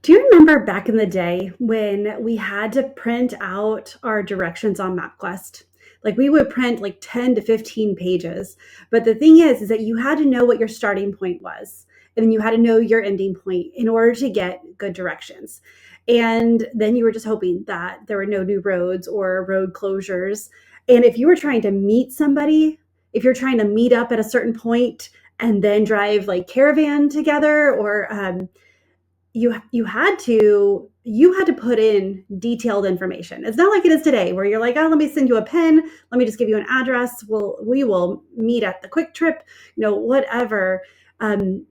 Do you remember back in the day when we had to print out our directions on MapQuest? Like we would print like 10 to 15 pages. But the thing is that you had to know what your starting point was. And then you had to know your ending point in order to get good directions. And then you were just hoping that there were no new roads or road closures. And if you were trying to meet somebody, if you're trying to meet up at a certain point and then drive like caravan together or you had to put in detailed information. It's not like it is today where you're like, oh, let me send you a pen, let me just give you an address, we will meet at the quick trip, whatever. um,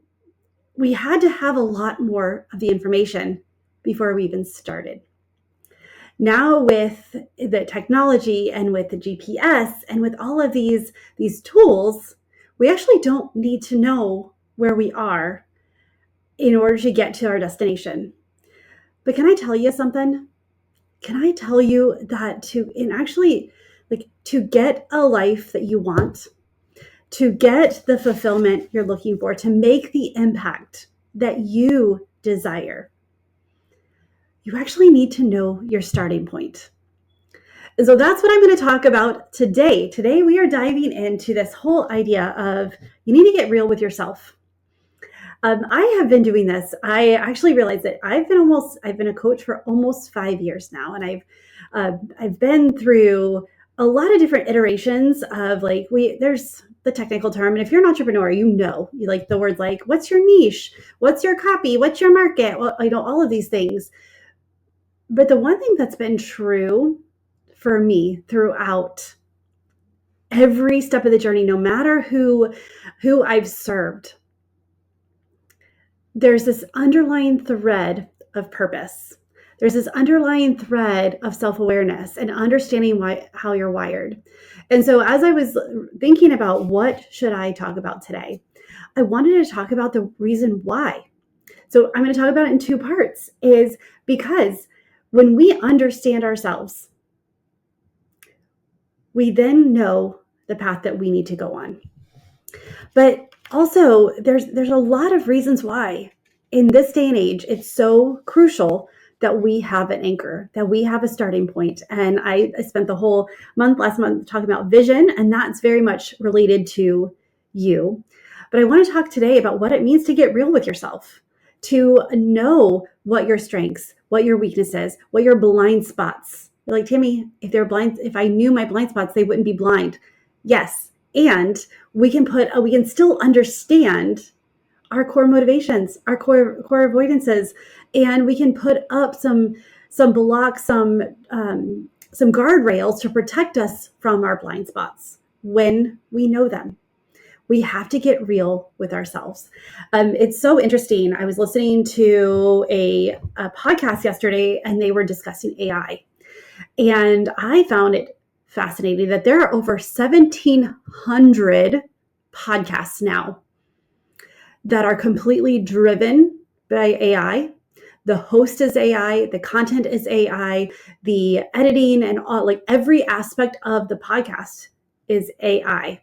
we had to have a lot more of the information before we even started. Now with the technology and with the GPS and with all of these tools, we actually don't need to know where we are in order to get to our destination. But can I tell you something? Can I tell you that to get a life that you want, to get the fulfillment you're looking for, to make the impact that you desire, you actually need to know your starting point. And so that's what I'm going to talk about today. Today, we are diving into this whole idea of you need to get real with yourself. I have been doing this. I actually realized that I've been a coach for almost 5 years now, and I've been through a lot of different iterations of there's the technical term, and if you're an entrepreneur, you like the words like what's your niche, what's your copy, what's your market, well, all of these things. But the one thing that's been true for me throughout every step of the journey, no matter who I've served, there's this underlying thread of purpose. There's this underlying thread of self-awareness and understanding how you're wired. And so as I was thinking about what should I talk about today, I wanted to talk about the reason why. So I'm going to talk about it in two parts, is because when we understand ourselves, we then know the path that we need to go on. But also, there's a lot of reasons why in this day and age it's so crucial that we have an anchor, that we have a starting point. And I spent the whole last month talking about vision, and that's very much related to you. But I want to talk today about what it means to get real with yourself, to know what your strengths, what your weaknesses, what your blind spots. You're like, Tami, if I knew my blind spots, they wouldn't be blind. Yes. And we can still understand our core motivations, our core avoidances, and we can put up some blocks, some guardrails to protect us from our blind spots when we know them. We have to get real with ourselves. It's so interesting. I was listening to a podcast yesterday, and they were discussing AI, and I found it fascinating that there are over 1,700 podcasts now that are completely driven by AI. The host is AI, the content is AI, the editing and all, like every aspect of the podcast is AI.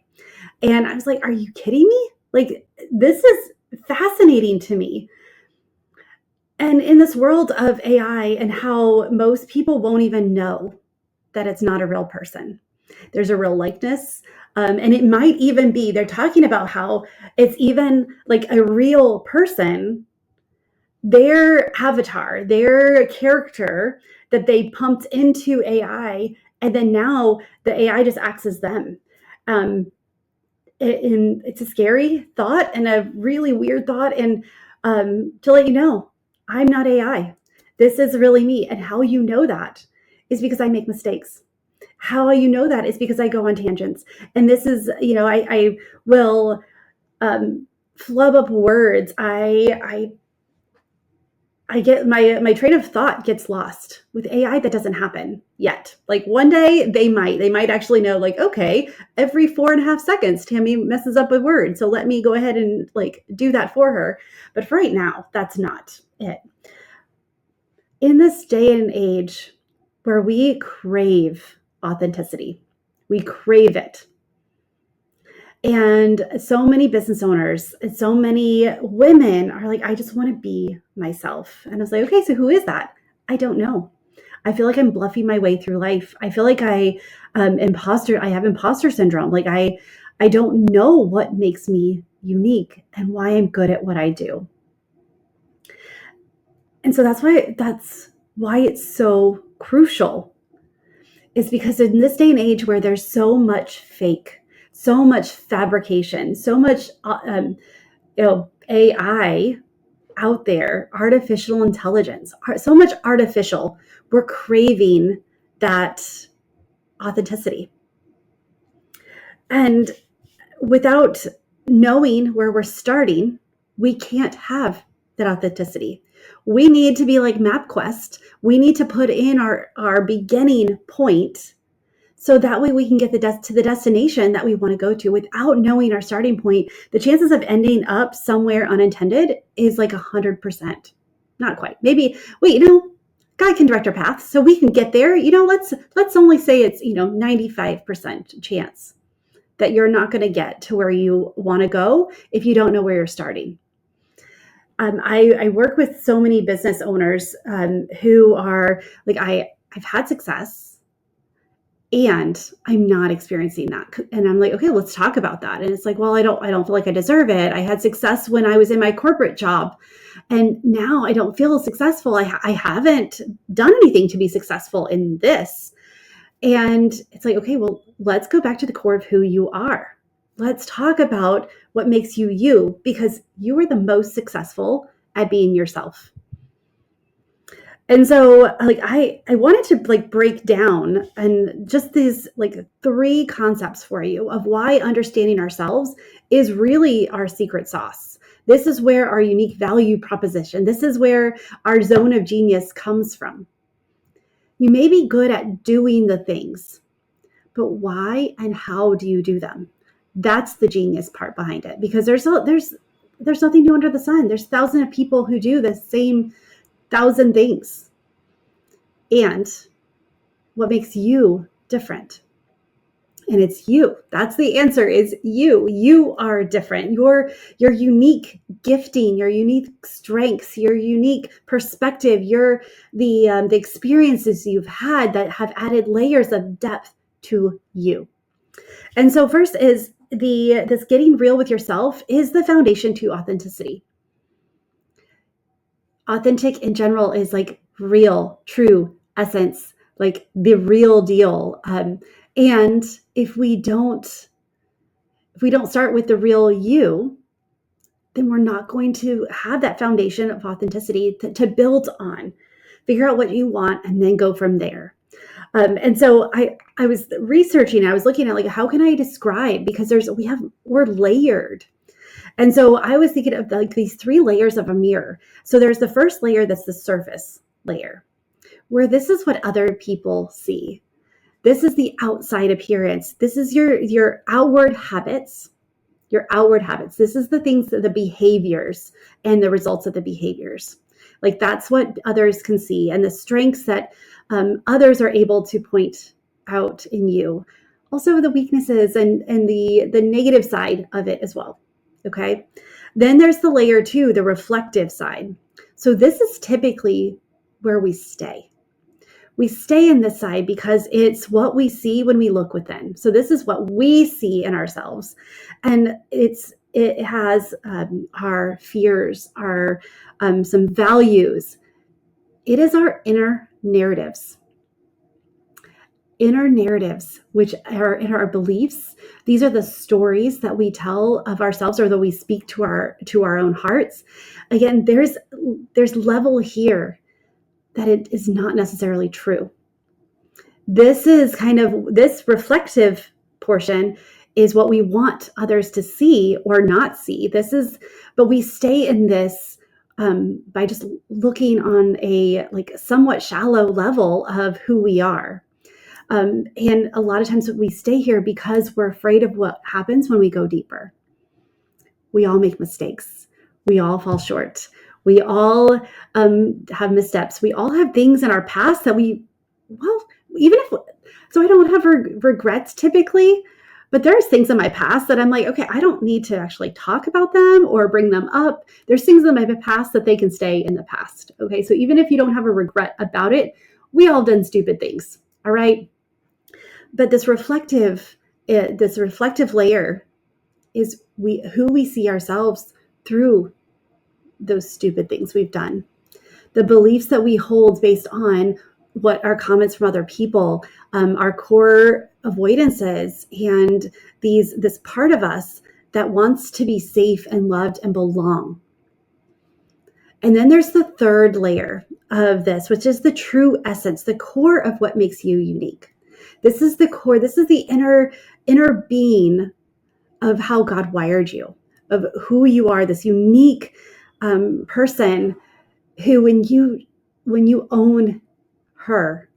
And I was like, are you kidding me? Like, this is fascinating to me. And in this world of AI and how most people won't even know that it's not a real person. There's a real likeness. And it might even be, they're talking about how it's even like a real person, their avatar, their character that they pumped into AI. And then now the AI just acts as them. And it's a scary thought and a really weird thought. And to let you know, I'm not AI. This is really me. And how you know that is because I make mistakes. How you know that is because I go on tangents. And this is, I will flub up words. I get my train of thought gets lost. With AI, that doesn't happen yet. Like one day they might actually know, like, okay, every 4.5 seconds, Tami messes up a word. So let me go ahead and like do that for her. But for right now, that's not it. In this day and age where we crave authenticity, we crave it. And so many business owners, so many women are like, I just want to be myself. And I was like, okay, so who is that? I don't know. I feel like I'm bluffing my way through life. I feel like I have imposter syndrome. Like I don't know what makes me unique and why I'm good at what I do. And so that's why it's so crucial, is because in this day and age where there's so much fake, so much fabrication, so much AI out there, artificial intelligence, so much artificial, we're craving that authenticity. And without knowing where we're starting, we can't have that authenticity. We need to be like MapQuest. We need to put in our beginning point so that way we can get to the destination that we want to go to. Without knowing our starting point, the chances of ending up somewhere unintended is like 100%. Not quite. Maybe, wait, God can direct our path, so we can get there. Let's only say it's 95% chance that you're not going to get to where you want to go if you don't know where you're starting. I work with so many business owners who are like, I've had success and I'm not experiencing that. And I'm like, okay, let's talk about that. And it's like, well, I don't feel like I deserve it. I had success when I was in my corporate job, and now I don't feel successful. I haven't done anything to be successful in this. And it's like, okay, well, let's go back to the core of who you are. Let's talk about what makes you you, because you are the most successful at being yourself. And so like I wanted to like break down and just these like 3 concepts for you of why understanding ourselves is really our secret sauce. This is where our unique value proposition, this is where our zone of genius comes from. You may be good at doing the things, but why and how do you do them? That's the genius part behind it, because there's nothing new under the sun. There's thousands of people who do the same 1,000 things. And what makes you different? And it's you. That's the answer, is you. You are different. Your unique gifting, your unique strengths, your unique perspective, the experiences you've had that have added layers of depth to you. And so first is this getting real with yourself is the foundation to authenticity. Authentic in general is like real, true, essence, like the real deal. And if we don't start with the real you, then we're not going to have that foundation of authenticity to build on. Figure out what you want and then go from there. And so I was researching, I was looking at like, how can I describe, because we're layered. And so I was thinking of like these 3 layers of a mirror. So there's the first layer, that's the surface layer, where this is what other people see. This is the outside appearance. This is your outward habits. Your outward habits. This is the things, the behaviors and the results of the behaviors. Like that's what others can see, and the strengths that others are able to point out in you. Also the weaknesses and the negative side of it as well. Okay. Then there's the layer 2, the reflective side. So this is typically where we stay. We stay in this side because it's what we see when we look within. So this is what we see in ourselves. And it has our fears, our some values. It is our inner narratives. Inner narratives, which are in our beliefs. These are the stories that we tell of ourselves, or that we speak to our own hearts. Again, there's level here that it is not necessarily true. This is kind of, this reflective portion is what we want others to see or not see. But we stay in this by just looking on a like somewhat shallow level of who we are. And a lot of times we stay here because we're afraid of what happens when we go deeper. We all make mistakes. We all fall short. We all have missteps. We all have things in our past that so I don't have regrets typically, But there's things in my past that I'm like, okay, I don't need to actually talk about them or bring them up. There's things in my past that they can stay in the past. Okay. So even if you don't have a regret about it, we all done stupid things. All right. But this reflective layer is who we see ourselves through those stupid things we've done. The beliefs that we hold based on what our comments from other people, our core avoidances, and this part of us that wants to be safe and loved and belong. And then there's the third layer of this, which is the true essence, the core of what makes you unique. This is the core. This is the inner being of how God wired you, of who you are, this unique person who, when you own her,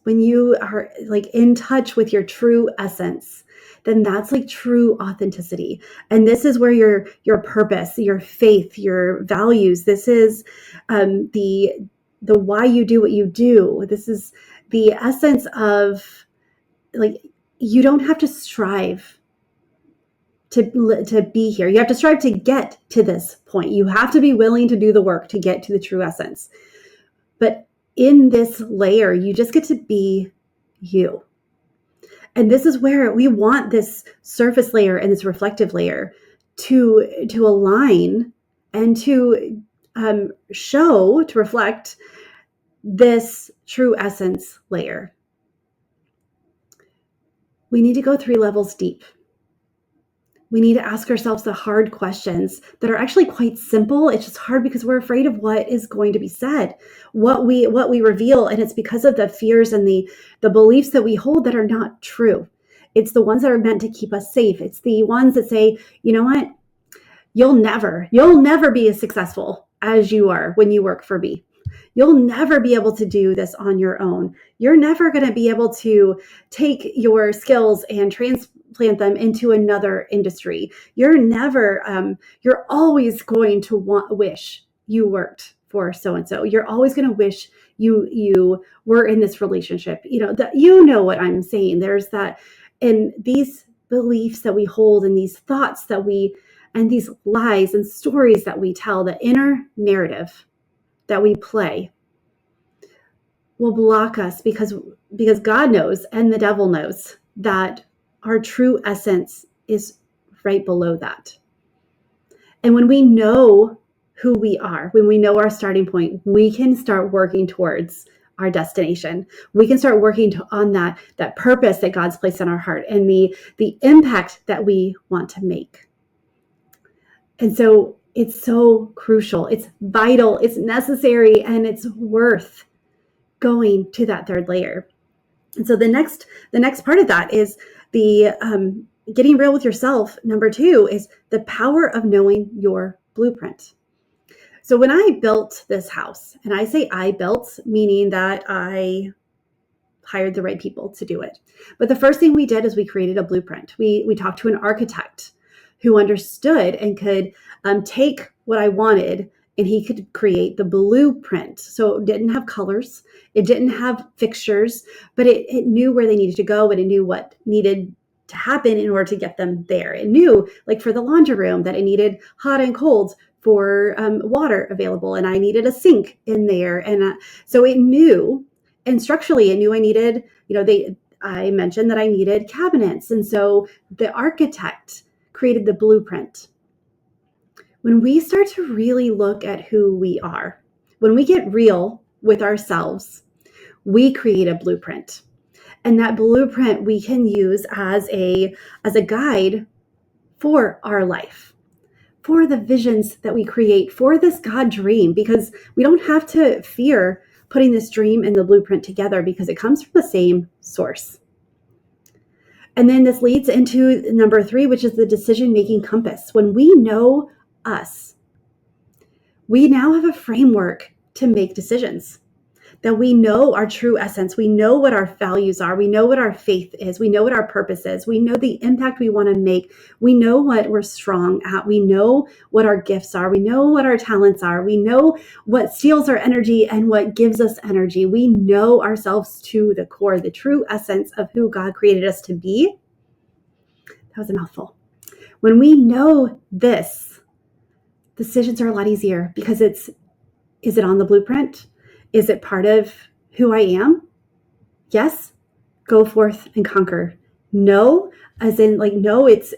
when you are like in touch with your true essence, then that's like true authenticity. And this is where your purpose, your faith, your values, this is the why you do what you do. This is the essence of, like, you don't have to strive to be here. You have to strive to get to this point. You have to be willing to do the work to get to the true essence. But in this layer, you just get to be you. And this is where we want this surface layer and this reflective layer to align and to show, to reflect this true essence layer. We need to go 3 levels deep. We need to ask ourselves the hard questions that are actually quite simple. It's just hard because we're afraid of what is going to be said, what we reveal. And it's because of the fears and the beliefs that we hold that are not true. It's the ones that are meant to keep us safe. It's the ones that say, you know what? You'll never be as successful as you are when you work for me. You'll never be able to do this on your own. You're never going to be able to take your skills and transplant them into another industry. You're always going to wish you worked for so-and-so. You're always going to wish you were in this relationship. You know what I'm saying. There's that, and these beliefs that we hold and these thoughts and these lies and stories that we tell, the inner narrative that we play, will block us because God knows and the devil knows that our true essence is right below that. And when we know who we are, when we know our starting point, we can start working towards our destination. We can start working on that purpose that God's placed in our heart and the impact that we want to make. And so it's so crucial, it's vital, it's necessary, and it's worth going to that third layer. And so the next part of that is the getting real with yourself. Number 2 is the power of knowing your blueprint. So when I built this house, and I say I built, meaning that I hired the right people to do it. But the first thing we did is we created a blueprint. We talked to an architect who understood and could take what I wanted, and he could create the blueprint. So it didn't have colors, it didn't have fixtures, but it knew where they needed to go, and it knew what needed to happen in order to get them there. It knew, like for the laundry room, that it needed hot and cold for water available, and I needed a sink in there. And so it knew, and structurally it knew I needed, I mentioned that I needed cabinets. And so the architect created the blueprint. When we start to really look at who we are, when we get real with ourselves, we create a blueprint. And that blueprint we can use as a guide for our life, for the visions that we create, for this God dream, because we don't have to fear putting this dream and the blueprint together because it comes from the same source. And then this leads into number 3, which is the decision-making compass. When we know us, we now have a framework to make decisions, that we know our true essence. We know what our values are. We know what our faith is. We know what our purpose is. We know the impact we want to make. We know what we're strong at. We know what our gifts are. We know what our talents are. We know what steals our energy and what gives us energy. We know ourselves to the core, the true essence of who God created us to be. That was a mouthful. When we know this, decisions are a lot easier because is it on the blueprint? Is it part of who I am? Yes, go forth and conquer. No, as in like, no, it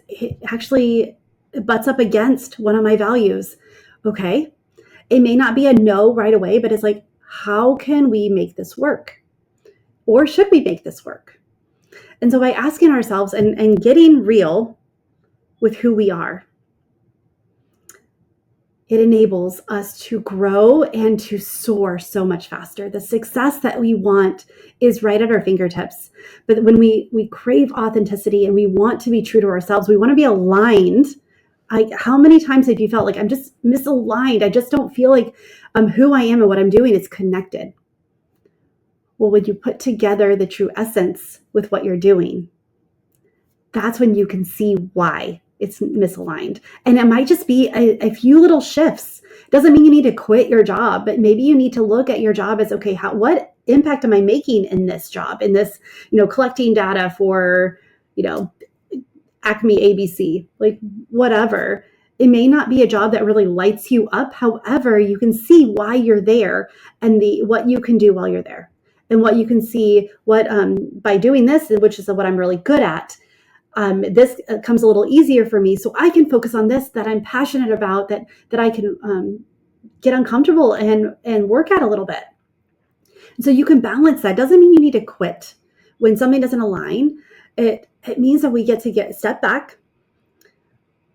actually butts up against one of my values. Okay. It may not be a no right away, but it's like, how can we make this work? Or should we make this work? And so by asking ourselves and getting real with who we are, it enables us to grow and to soar so much faster. The success that we want is right at our fingertips. But when we crave authenticity and we want to be true to ourselves, we want to be aligned. How many times have you felt like I'm just misaligned? I just don't feel like who I am and what I'm doing is connected. Well, when you put together the true essence with what you're doing, that's when you can see why it's misaligned. And it might just be a few little shifts. It doesn't mean you need to quit your job, but maybe you need to look at your job as, okay, what impact am I making in this job, in this, collecting data for, Acme ABC, like whatever. It may not be a job that really lights you up. However, you can see why you're there and what you can do while you're there. And what you can see by doing this, which is what I'm really good at, this comes a little easier for me, so I can focus on this that I'm passionate about, that I can get uncomfortable and work at a little bit. And so you can balance that. Doesn't mean you need to quit when something doesn't align. It means that we get to step back,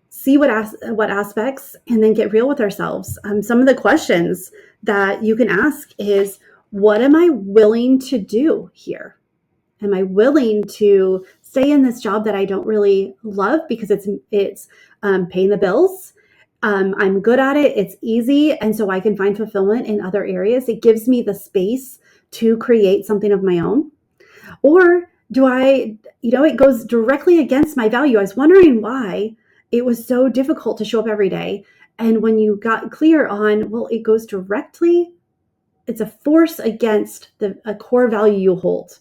see what aspects, and then get real with ourselves. Some of the questions that you can ask is, what am I willing to do here? Am I willing to stay in this job that I don't really love because it's paying the bills? I'm good at it. It's easy. And so I can find fulfillment in other areas. It gives me the space to create something of my own. Or do it goes directly against my value. I was wondering why it was so difficult to show up every day. And when you got clear on, well, it goes directly, it's a force against a core value you hold.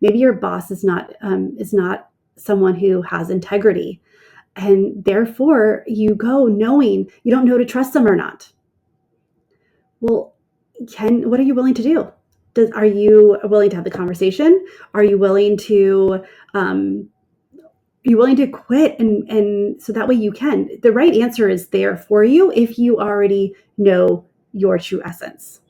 Maybe your boss is not someone who has integrity, and therefore you go knowing you don't know to trust them or not. Well, what are you willing to do? Are you willing to have the conversation? Are you willing to quit and so that way you can? The right answer is there for you if you already know your true essence.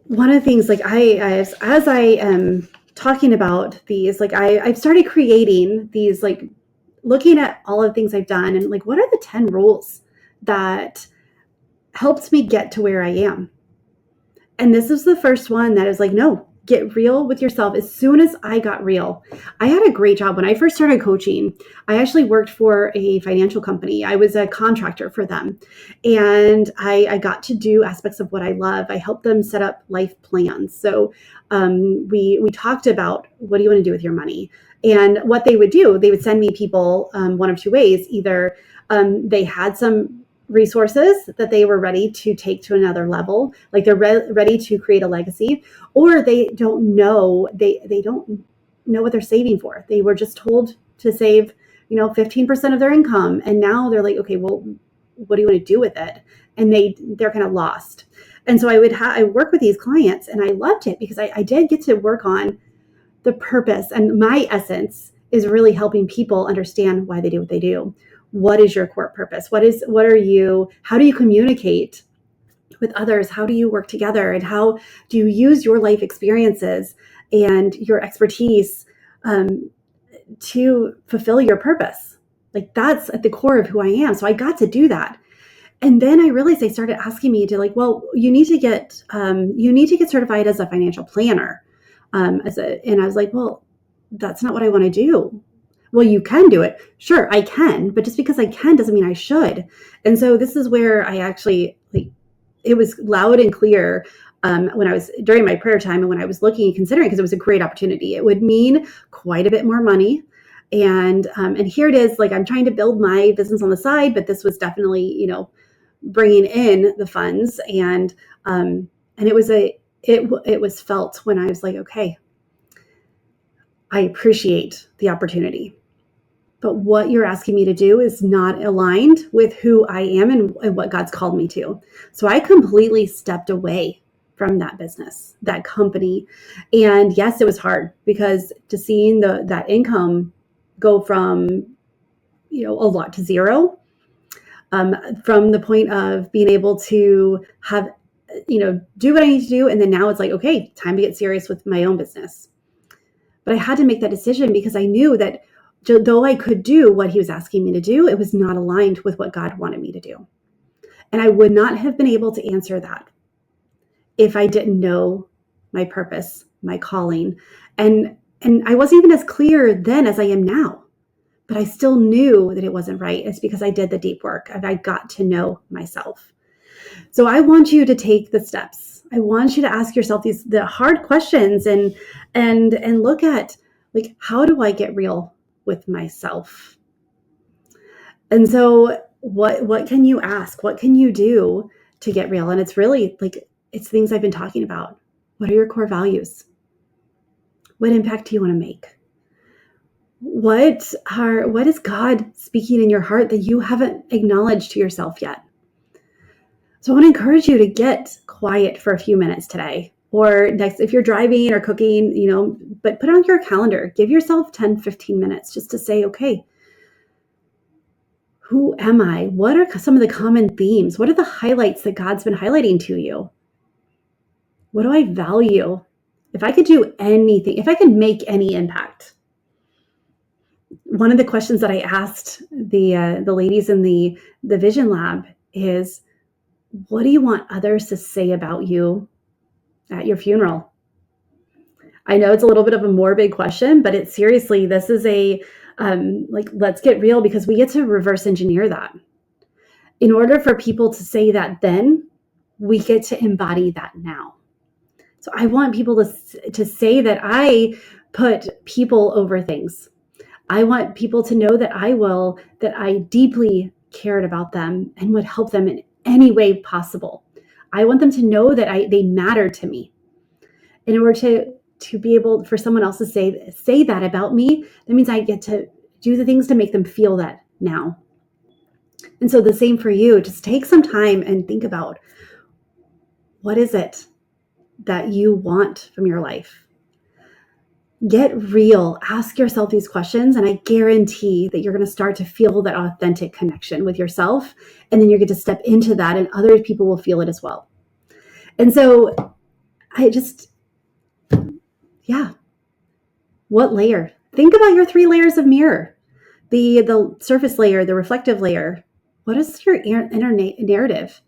One of the things, like as I am talking about these, like I've started creating these, like looking at all of the things I've done and like, what are the 10 rules that helped me get to where I am? And this is the first one that is like, no, get real with yourself. As soon as I got real, I had a great job. When I first started coaching, I actually worked for a financial company. I was a contractor for them. And I got to do aspects of what I love. I helped them set up life plans. So we talked about, what do you want to do with your money? And what they would do, they would send me people one of two ways. Either they had some resources that they were ready to take to another level, like they're ready to create a legacy, or they don't know, they don't know what they're saving for. They were just told to save 15% of their income, and now they're like, okay, well, what do you want to do with it? And they're kind of lost. And so I work with these clients, and I loved it because I did get to work on the purpose, and my essence is really helping people understand why they do what they do. What is your core purpose? How do you communicate with others? How do you work together? And how do you use your life experiences and your expertise to fulfill your purpose? Like, that's at the core of who I am. So I got to do that. And then I realized they started asking me to, like, well, you need to get certified as a financial planner. And I was like, well, that's not what I want to do. Well, you can do it. Sure, I can. But just because I can doesn't mean I should. And so this is where I actually, it was loud and clear when I was during my prayer time and when I was looking and considering, because it was a great opportunity. It would mean quite a bit more money. And here it is, like, I'm trying to build my business on the side, but this was definitely, bringing in the funds. And it was felt when I was like, okay, I appreciate the opportunity. But what you're asking me to do is not aligned with who I am and what God's called me to. So I completely stepped away from that business, that company. And yes, it was hard because to seeing that income go from, a lot to zero, from the point of being able to have, do what I need to do. And then now it's like, okay, time to get serious with my own business. But I had to make that decision because I knew that though I could do what he was asking me to do, it was not aligned with what God wanted me to do. And I would not have been able to answer that if I didn't know my purpose, my calling. And I wasn't even as clear then as I am now. But I still knew that it wasn't right. It's because I did the deep work and I got to know myself. So I want you to take the steps. I want you to ask yourself the hard questions and look at, like, how do I get real with myself? And so what can you ask? What can you do to get real? And it's really like, it's things I've been talking about. What are your core values? What impact do you want to make? What is God speaking in your heart that you haven't acknowledged to yourself yet? So I want to encourage you to get quiet for a few minutes today, or next, if you're driving or cooking, but put it on your calendar. Give yourself 10, 15 minutes just to say, okay, who am I? What are some of the common themes? What are the highlights that God's been highlighting to you? What do I value? If I could do anything, if I could make any impact. One of the questions that I asked the ladies in the Vision Lab is, what do you want others to say about you at your funeral? I know it's a little bit of a morbid question, but it's seriously, this is let's get real, because we get to reverse engineer that. In order for people to say that then, we get to embody that now. So I want people to say that I put people over things. I want people to know that I deeply cared about them and would help them in any way possible. I want them to know that they matter to me. In order to be able for someone else to say that about me, that means I get to do the things to make them feel that now. And so the same for you. Just take some time and think about, what is it that you want from your life? Get real. Ask yourself these questions, and I guarantee that you're going to start to feel that authentic connection with yourself, and then you're going to step into that, and other people will feel it as well. And so what layer? Think about your 3 layers of mirror. The surface layer, the reflective layer. What is your inner narrative?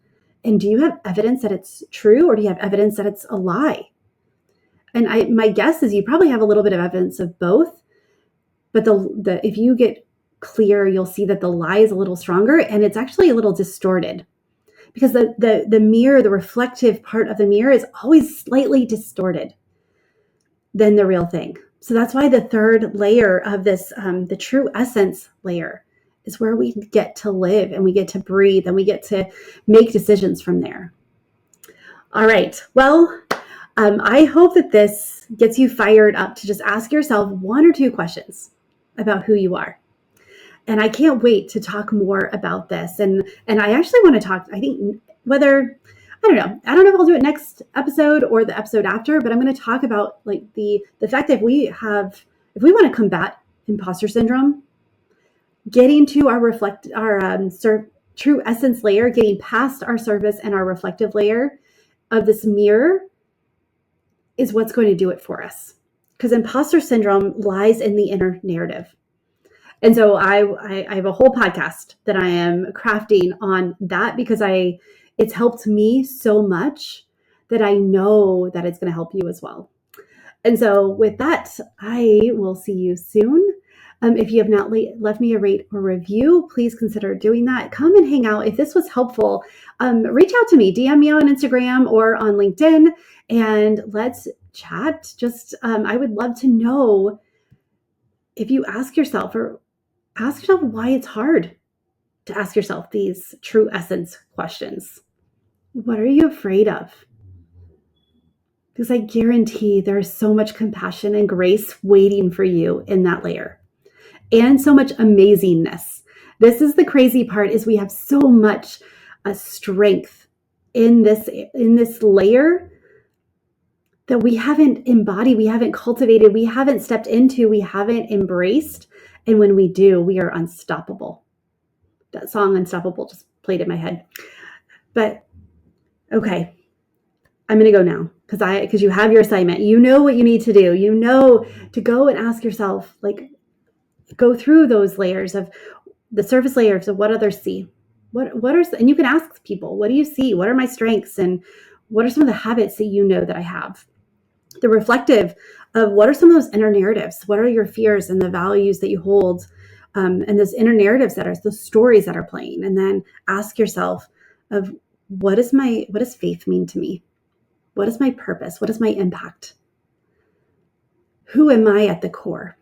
And do you have evidence that it's true, or do you have evidence that it's a lie? And my guess is you probably have a little bit of evidence of both, but if you get clear, you'll see that the lie is a little stronger, and it's actually a little distorted, because the mirror, the reflective part of the mirror, is always slightly distorted than the real thing. So that's why the third layer of this, the true essence layer, is where we get to live and we get to breathe and we get to make decisions from there. All right. Well, I hope that this gets you fired up to just ask yourself 1 or 2 questions about who you are. And I can't wait to talk more about this. And I actually want to talk, I think I don't know if I'll do it next episode or the episode after, but I'm going to talk about like the fact that if we want to combat imposter syndrome, getting to our true essence layer, getting past our surface and our reflective layer of this mirror, is what's going to do it for us. Because imposter syndrome lies in the inner narrative. And so I have a whole podcast that I am crafting on that, because it's helped me so much that I know that it's going to help you as well. And so with that, I will see you soon. If you have not left me a rate or review, please consider doing that. Come and hang out. If this was helpful, reach out to me, DM me on Instagram or on LinkedIn, and let's chat. I would love to know if you ask yourself why it's hard to ask yourself these true essence questions. What are you afraid of? because I guarantee there's so much compassion and grace waiting for you in that layer, and so much amazingness. This is the crazy part, is we have so much strength in this layer that we haven't embodied, we haven't cultivated, we haven't stepped into, we haven't embraced. And when we do, we are unstoppable. That song Unstoppable just played in my head. But okay, I'm going to go now because you have your assignment. You know what you need to do. You know to go and ask yourself, like, go through those layers of the surface layers of what others see. And you can ask people, what do you see? What are my strengths? And what are some of the habits that you know that I have? The reflective of what are some of those inner narratives? What are your fears and the values that you hold? And those inner narratives that are the stories that are playing. And then ask yourself of what does faith mean to me? What is my purpose? What is my impact? Who am I at the core?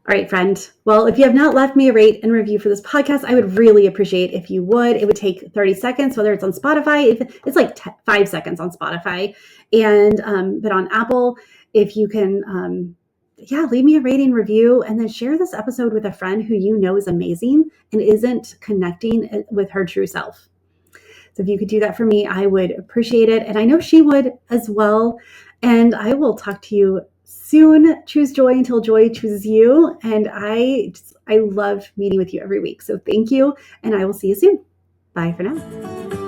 All right, friend. Well, if you have not left me a rate and review for this podcast, I would really appreciate if you would. It would take 30 seconds, whether it's on Spotify. It's like 5 seconds on Spotify. And but on Apple, if you can, leave me a rating review, and then share this episode with a friend who you know is amazing and isn't connecting with her true self. So if you could do that for me, I would appreciate it. And I know she would as well. And I will talk to you soon. Choose joy until joy chooses you. And I love meeting with you every week. So thank you. And I will see you soon. Bye for now.